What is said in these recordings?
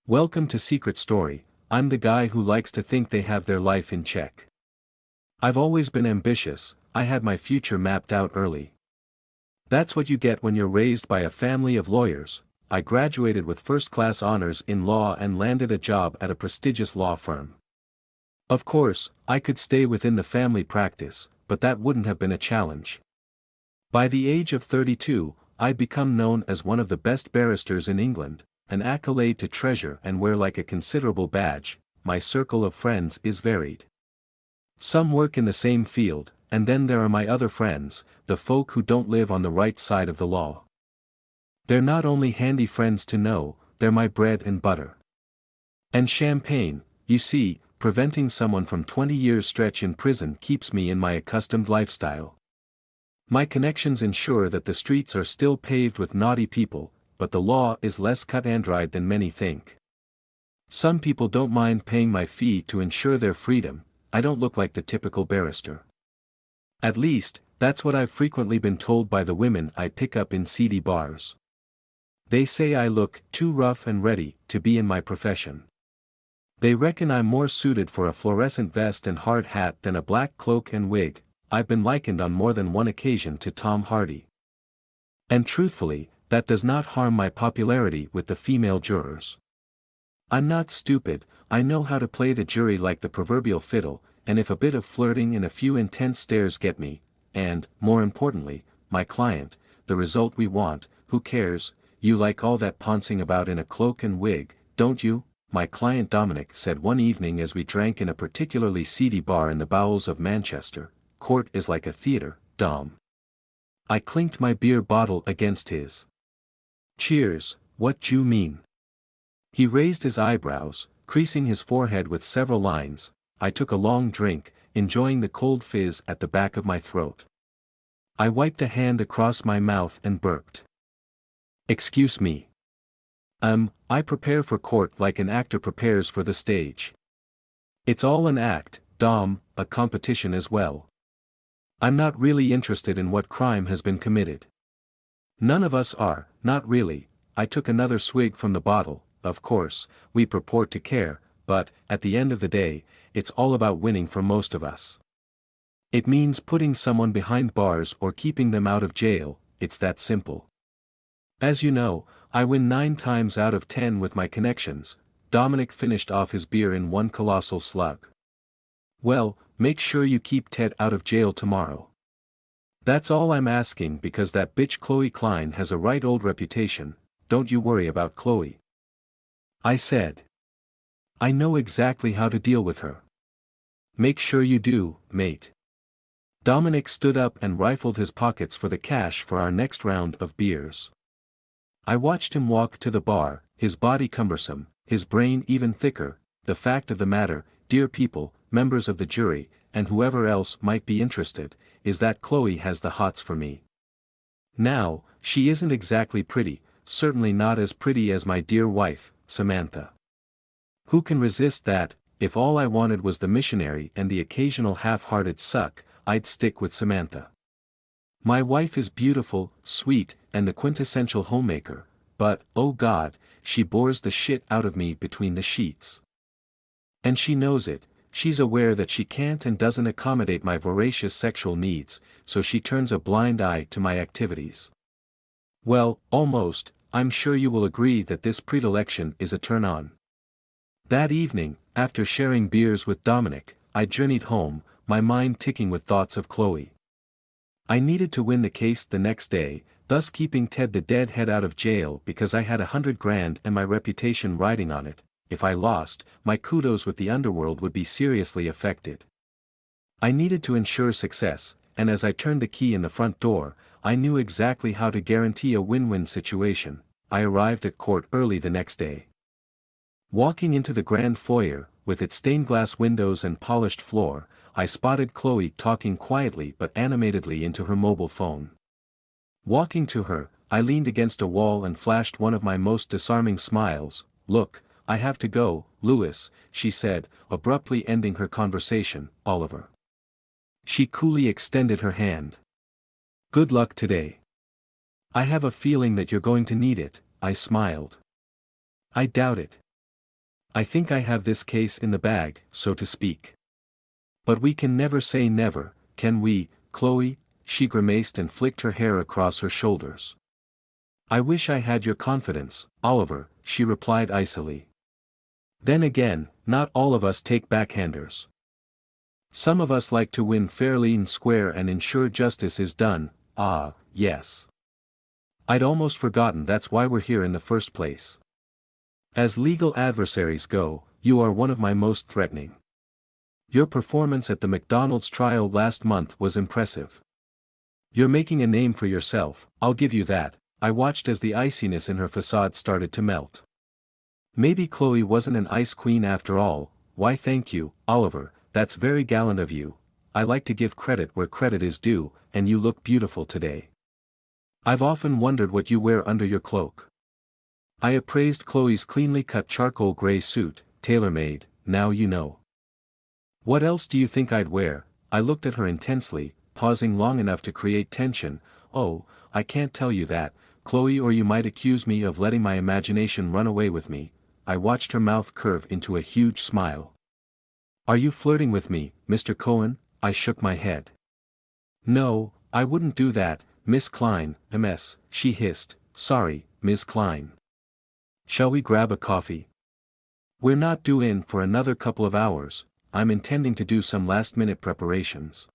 Welcome to Secret Story. I'm the guy who likes to think they have their life in check. I've always been ambitious, I had my future mapped out early. That's what you get when you're raised by a family of lawyers. I graduated with first-class honors in law and landed a job at a prestigious law firm. Of course, I could stay within the family practice, but that wouldn't have been a challenge. By the age of 32, I'd become known as one of the best barristers in England, an accolade to treasure and wear like a considerable badge. My circle of friends is varied. Some work in the same field, and then there are my other friends, the folk who don't live on the right side of the law. They're not only handy friends to know, they're my bread and butter. And champagne, you see, preventing someone from 20 years stretch in prison keeps me in my accustomed lifestyle. My connections ensure that the streets are still paved with naughty people, but the law is less cut and dried than many think. Some people don't mind paying my fee to ensure their freedom. I don't look like the typical barrister. At least, that's what I've frequently been told by the women I pick up in seedy bars. They say I look too rough and ready to be in my profession. They reckon I'm more suited for a fluorescent vest and hard hat than a black cloak and wig. I've been likened on more than one occasion to Tom Hardy. And truthfully, that does not harm my popularity with the female jurors. I'm not stupid, I know how to play the jury like the proverbial fiddle, and if a bit of flirting and a few intense stares get me, and, more importantly, my client, the result we want, who cares? You like all that pouncing about in a cloak and wig, don't you? My client Dominic said one evening as we drank in a particularly seedy bar in the bowels of Manchester. Court is like a theatre, Dom. I clinked my beer bottle against his. Cheers, what d'you mean? He raised his eyebrows, creasing his forehead with several lines. I took a long drink, enjoying the cold fizz at the back of my throat. I wiped a hand across my mouth and burped. Excuse me. I prepare for court like an actor prepares for the stage. It's all an act, Dom, a competition as well. I'm not really interested in what crime has been committed. None of us are, not really. I took another swig from the bottle. Of course, we purport to care, but, at the end of the day, it's all about winning for most of us. It means putting someone behind bars or keeping them out of jail, it's that simple. As you know, I win 9 times out of 10 with my connections. Dominic finished off his beer in one colossal slug. Well, make sure you keep Ted out of jail tomorrow. That's all I'm asking because that bitch Chloe Klein has a right old reputation. Don't you worry about Chloe. I said. I know exactly how to deal with her. Make sure you do, mate. Dominic stood up and rifled his pockets for the cash for our next round of beers. I watched him walk to the bar, his body cumbersome, his brain even thicker. The fact of the matter, dear people, members of the jury, and whoever else might be interested, is that Chloe has the hots for me. Now, she isn't exactly pretty, certainly not as pretty as my dear wife, Samantha. Who can resist that? If all I wanted was the missionary and the occasional half-hearted suck, I'd stick with Samantha. My wife is beautiful, sweet, and the quintessential homemaker, but, oh God, she bores the shit out of me between the sheets. And she knows it. She's aware that she can't and doesn't accommodate my voracious sexual needs, so she turns a blind eye to my activities. Well, almost. I'm sure you will agree that this predilection is a turn-on. That evening, after sharing beers with Dominic, I journeyed home, my mind ticking with thoughts of Chloe. I needed to win the case the next day, thus keeping Ted the deadhead out of jail because I had $100,000 and my reputation riding on it. If I lost, my kudos with the underworld would be seriously affected. I needed to ensure success, and as I turned the key in the front door, I knew exactly how to guarantee a win-win situation. I arrived at court early the next day. Walking into the grand foyer, with its stained glass windows and polished floor, I spotted Chloe talking quietly but animatedly into her mobile phone. Walking to her, I leaned against a wall and flashed one of my most disarming smiles. Look, I have to go, Louis, she said, abruptly ending her conversation. Oliver. She coolly extended her hand. Good luck today. I have a feeling that you're going to need it, I smiled. I doubt it. I think I have this case in the bag, so to speak. But we can never say never, can we, Chloe? She grimaced and flicked her hair across her shoulders. I wish I had your confidence, Oliver, she replied icily. Then again, not all of us take backhanders. Some of us like to win fairly and square and ensure justice is done. Ah, yes. I'd almost forgotten that's why we're here in the first place. As legal adversaries go, you are one of my most threatening. Your performance at the McDonald's trial last month was impressive. You're making a name for yourself, I'll give you that. I watched as the iciness in her facade started to melt. Maybe Chloe wasn't an ice queen after all. Why, thank you, Oliver, that's very gallant of you. I like to give credit where credit is due, and you look beautiful today. I've often wondered what you wear under your cloak. I appraised Chloe's cleanly cut charcoal gray suit, tailor-made, now you know. What else do you think I'd wear? I looked at her intensely, pausing long enough to create tension. Oh, I can't tell you that, Chloe, or you might accuse me of letting my imagination run away with me. I watched her mouth curve into a huge smile. Are you flirting with me, Mr. Cohen? I shook my head. No, I wouldn't do that, Miss Klein, MS, she hissed. Sorry, Ms. Klein. Shall we grab a coffee? We're not due in for another couple of hours. I'm intending to do some last-minute preparations.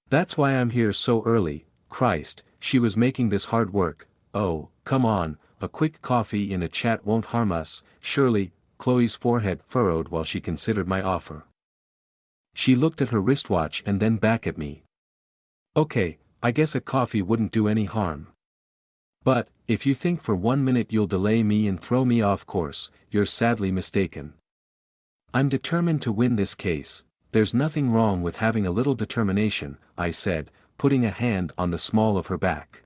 That's why I'm here so early. Christ, she was making this hard work. Oh, come on, a quick coffee and a chat won't harm us, surely. Chloe's forehead furrowed while she considered my offer. She looked at her wristwatch and then back at me. Okay, I guess a coffee wouldn't do any harm. But, if you think for 1 minute you'll delay me and throw me off course, you're sadly mistaken. I'm determined to win this case. There's nothing wrong with having a little determination, I said, putting a hand on the small of her back.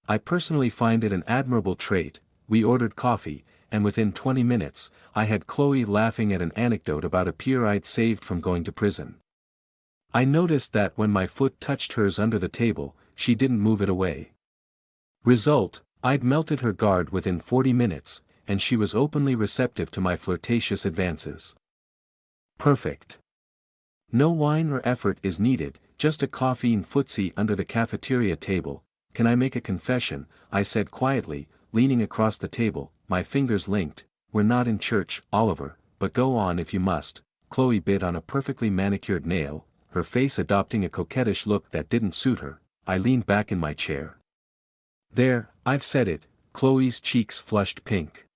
I personally find it an admirable trait. We ordered coffee, and within 20 minutes, I had Chloe laughing at an anecdote about a peer I'd saved from going to prison. I noticed that when my foot touched hers under the table, she didn't move it away. Result, I'd melted her guard within 40 minutes, and she was openly receptive to my flirtatious advances. Perfect. No wine or effort is needed, just a coffee and footsie under the cafeteria table. Can I make a confession? I said quietly, leaning across the table, my fingers linked. We're not in church, Oliver, but go on if you must. Chloe bit on a perfectly manicured nail, her face adopting a coquettish look that didn't suit her. I leaned back in my chair. There, I've said it. Chloe's cheeks flushed pink.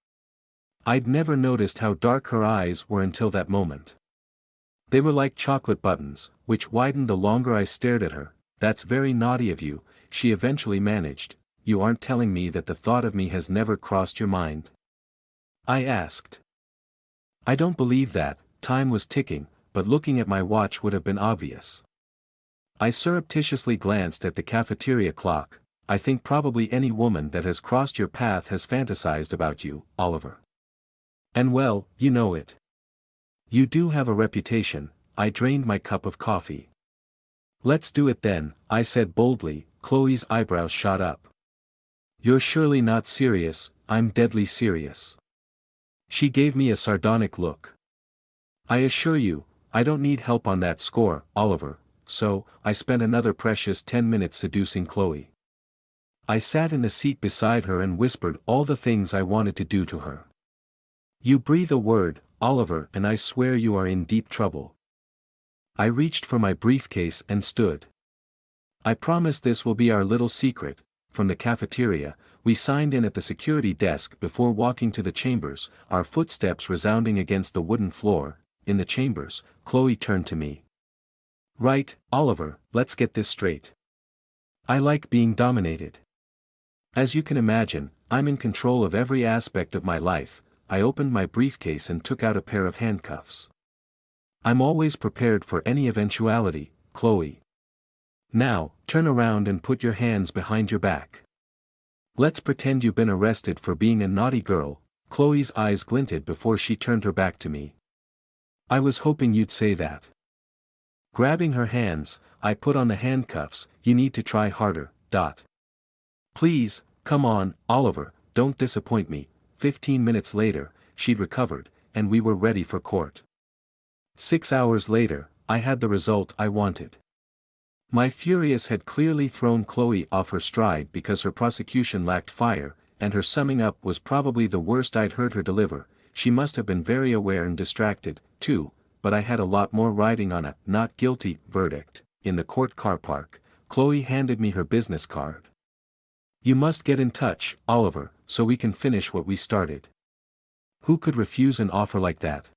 I'd never noticed how dark her eyes were until that moment. They were like chocolate buttons, which widened the longer I stared at her. That's very naughty of you, she eventually managed. You aren't telling me that the thought of me has never crossed your mind? I asked. I don't believe that. Time was ticking, but looking at my watch would have been obvious. I surreptitiously glanced at the cafeteria clock. I think probably any woman that has crossed your path has fantasized about you, Oliver. And well, you know it. You do have a reputation. I drained my cup of coffee. Let's do it then, I said boldly. Chloe's eyebrows shot up. You're surely not serious. I'm deadly serious. She gave me a sardonic look. I assure you, I don't need help on that score, Oliver, so, I spent another precious 10 minutes seducing Chloe. I sat in the seat beside her and whispered all the things I wanted to do to her. You breathe a word, Oliver, and I swear you are in deep trouble. I reached for my briefcase and stood. I promise this will be our little secret. From the cafeteria, we signed in at the security desk before walking to the chambers, our footsteps resounding against the wooden floor. In the chambers, Chloe turned to me. Right, Oliver, let's get this straight. I like being dominated. As you can imagine, I'm in control of every aspect of my life. I opened my briefcase and took out a pair of handcuffs. I'm always prepared for any eventuality, Chloe. Now, turn around and put your hands behind your back. Let's pretend you've been arrested for being a naughty girl. Chloe's eyes glinted before she turned her back to me. I was hoping you'd say that. Grabbing her hands, I put on the handcuffs. You need to try harder. Please, come on, Oliver, don't disappoint me. 15 minutes later, she'd recovered, and we were ready for court. 6 hours later, I had the result I wanted. My furious had clearly thrown Chloe off her stride because her prosecution lacked fire, and her summing up was probably the worst I'd heard her deliver. She must have been very aware and distracted, too, but I had a lot more riding on a "not guilty" verdict. In the court car park, Chloe handed me her business card. "You must get in touch, Oliver, so we can finish what we started." Who could refuse an offer like that?